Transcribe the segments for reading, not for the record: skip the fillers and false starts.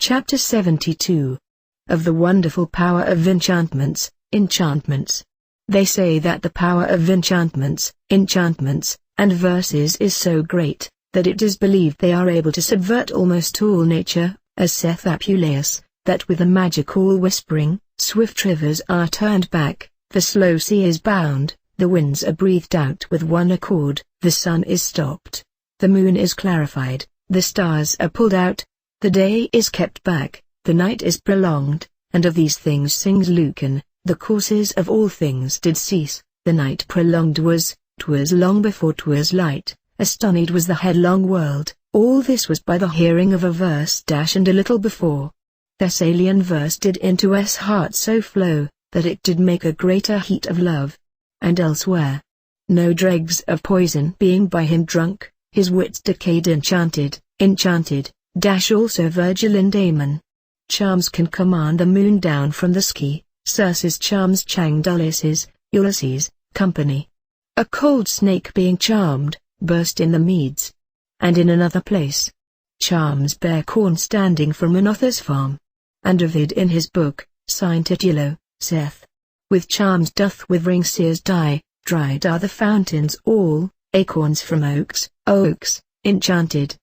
Chapter 72. Of the wonderful power of enchantments, enchantments. They say that the power of enchantments, and verses is so great, that it is believed they are able to subvert almost all nature, as saith Apuleius, that with a magical whispering, swift rivers are turned back, the slow sea is bound, the winds are breathed out with one accord, the sun is stopped, the moon is clarified, the stars are pulled out, the day is kept back, the night is prolonged, and of these things sings Lucan, the courses of all things did cease, the night prolonged was, 'twas long before 'twas light, astonied was the headlong world, all this was by the hearing of a verse and a little before. Thessalian verse did into S heart so flow, that it did make a greater heat of love. And elsewhere, no dregs of poison being by him drunk, his wits decayed enchanted, also Virgil in Damon. Charms can command the moon down from the sky, Circe's charms Ulysses, company. A cold snake being charmed, burst in the meads. And in another place, charms bear corn standing from an author's farm. And Ovid in his book, Sine Titulo, saith, with charms doth withering seers die, dried are the fountains all, acorns from oaks, enchanted,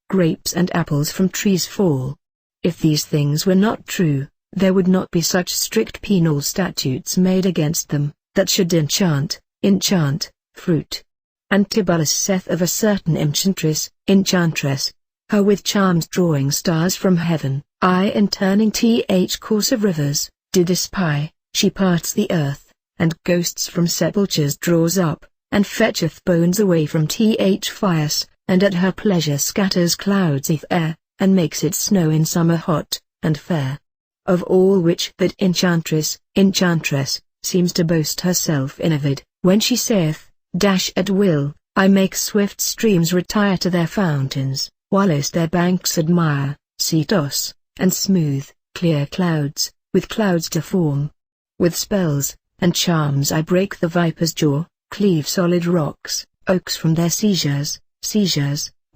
grapes and apples from trees fall. If these things were not true, there would not be such strict penal statutes made against them, that should enchant, fruit. And Tibullus saith of a certain enchantress, her with charms drawing stars from heaven, in turning course of rivers, did espy, she parts the earth, and ghosts from sepulchres draws up, and fetcheth bones away from fires, and at her pleasure scatters clouds i'th air, and makes it snow in summer hot, and fair. Of all which that enchantress, seems to boast herself in Ovid, when she saith, at will, I make swift streams retire to their fountains, whilst their banks admire, see toss, and smooth, clear clouds, with clouds to form. With spells, and charms I break the viper's jaw, cleave solid rocks, oaks from their seizures,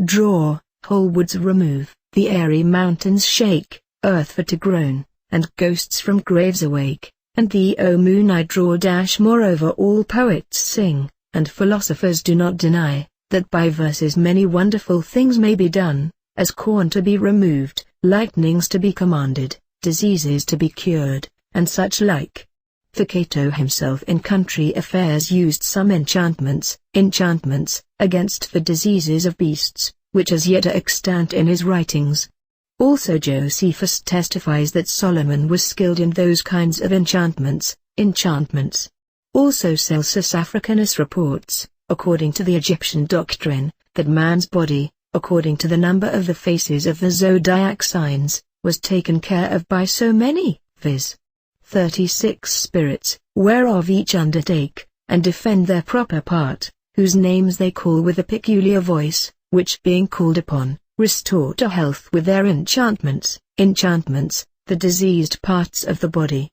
draw, whole woods remove, the airy mountains shake, earth for to groan, and ghosts from graves awake, and thee O moon I draw. Moreover all poets sing, and philosophers do not deny, that by verses many wonderful things may be done, as corn to be removed, lightnings to be commanded, diseases to be cured, and such like. For Cato himself in country affairs used some enchantments, against the diseases of beasts, which as yet are extant in his writings. Also Josephus testifies that Solomon was skilled in those kinds of enchantments. Also Celsus Africanus reports, according to the Egyptian doctrine, that man's body, according to the number of the faces of the zodiac signs, was taken care of by so many, viz. 36 spirits, whereof each undertake, and defend their proper part, whose names they call with a peculiar voice, which being called upon, restore to health with their enchantments, the diseased parts of the body,